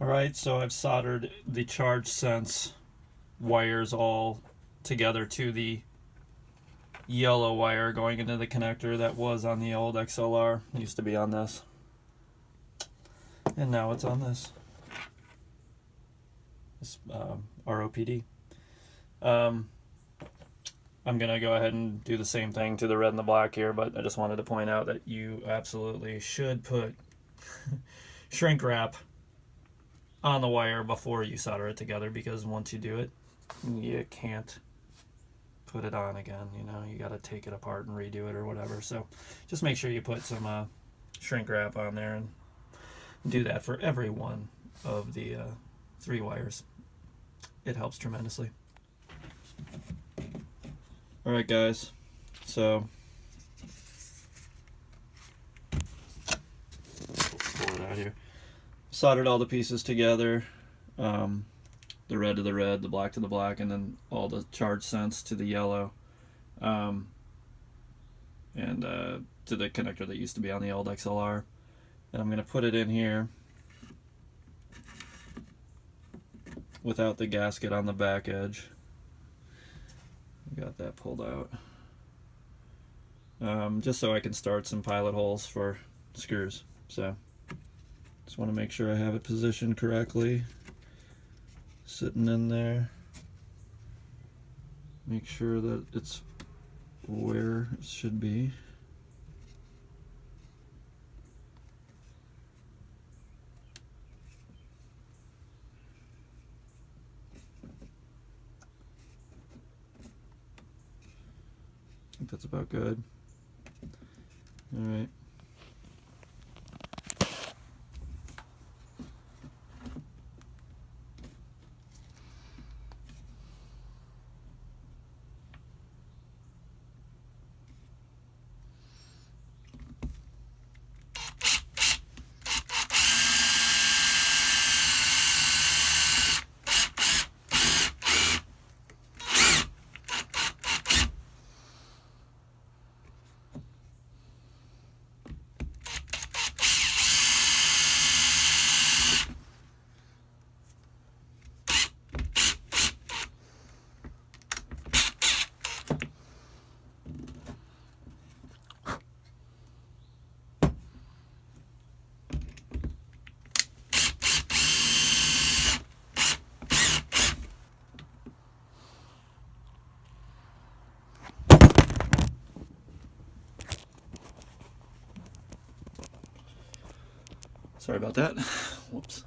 Alright, so I've soldered the charge sense wires all together to the yellow wire going into the connector that was on the old XLR. It used to be on this. And now it's on this. This RoPd. I'm going to go ahead and do the same thing to the red and the black here, but I just wanted to point out that you absolutely should put shrink wrap on the wire before you solder it together, because once you do it, you can't put it on again. You know, you got to take it apart and redo it or whatever. So just make sure you put some shrink wrap on there, and do that for every one of the 3 wires. It helps tremendously. Alright guys, so pull it out here. Soldered all the pieces together, the red to the red, the black to the black, and then all the charge sense to the yellow, and to the connector that used to be on the old XLR. And I'm going to put it in here without the gasket on the back edge. Got that pulled out, just so I can start some pilot holes for screws. So just want to make sure I have it positioned correctly, sitting in there. Make sure that it's where it should be. I think that's about good. All right. Sorry about that. Whoops.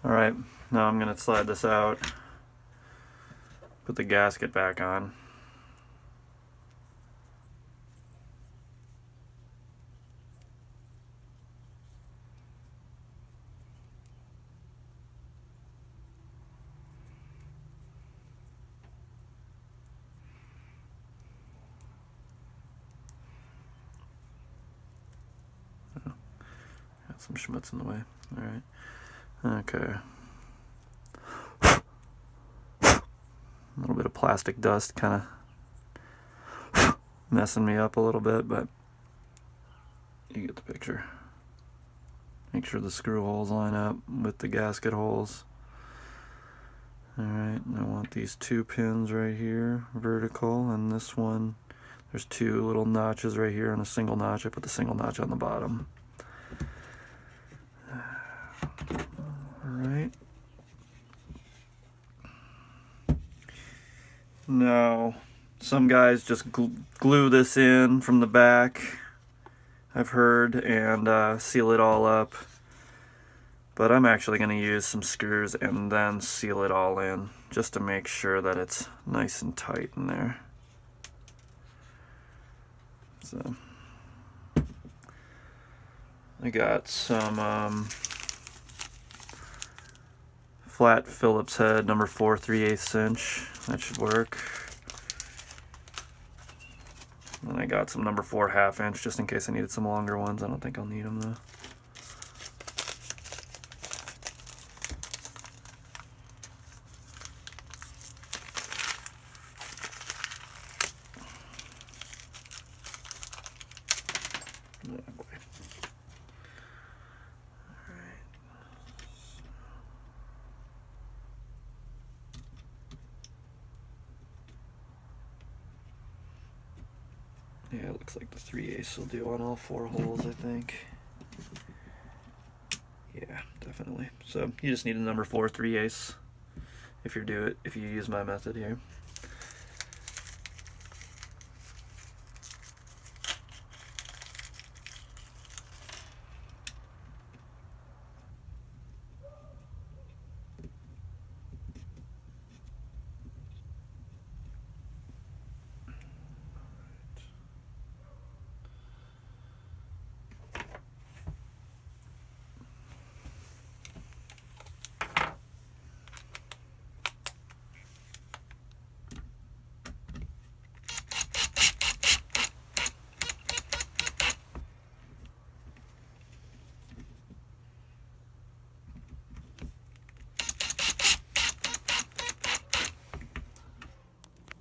Alright, now I'm going to slide this out, put the gasket back on. Got some schmutz in the way. Alright. Okay. A little bit of plastic dust kind of messing me up a little bit, but you get the picture. Make sure the screw holes line up with the gasket holes. Alright, and I want these 2 pins right here, vertical, and this one, there's 2 little notches right here and a single notch. I put the single notch on the bottom. Alright. Now, some guys just glue this in from the back, I've heard, and seal it all up. But I'm actually going to use some screws and then seal it all in, just to make sure that it's nice and tight in there. So, I got some flat Phillips head, number 4 3/8 inch. That should work. And I got some number 4 1/2" just in case I needed some longer ones. I don't think I'll need them though. Oh boy. Yeah, it looks like the 3/8 will do on all 4 holes, I think. Yeah, definitely. So you just need a number 4 3/8 if you use my method here.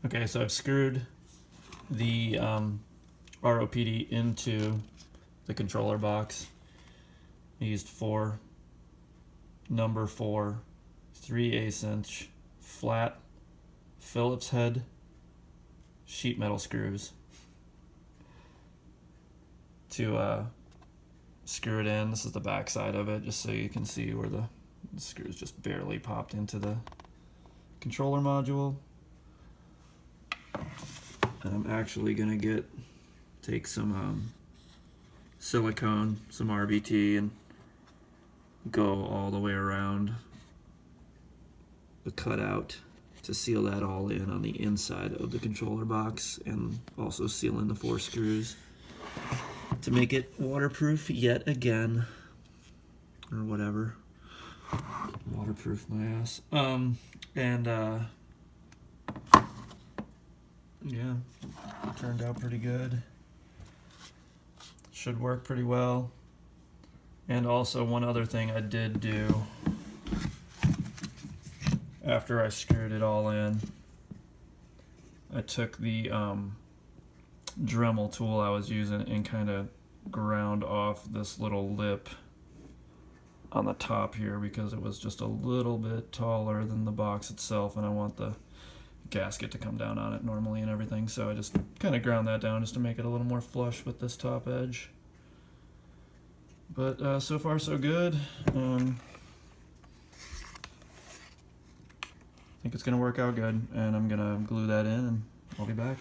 Okay, so I've screwed the RoPd into the controller box. I used 4 number 4 3/8" flat Phillips head sheet metal screws to screw it in. This is the back side of it, just so you can see where the screws just barely popped into the controller module. And I'm actually gonna take some silicone, some RBT, and go all the way around the cutout to seal that all in on the inside of the controller box, and also seal in the 4 screws to make it waterproof yet again, or whatever. Waterproof my ass. Yeah, turned out pretty good. Should work pretty well. And also one other thing I did do after I screwed it all in, I took the Dremel tool I was using and kind of ground off this little lip on the top here, because it was just a little bit taller than the box itself, and I want the gasket to come down on it normally and everything, so I just kind of ground that down just to make it a little more flush with this top edge. But so far so good. I think it's gonna work out good, and I'm gonna glue that in and I'll be back.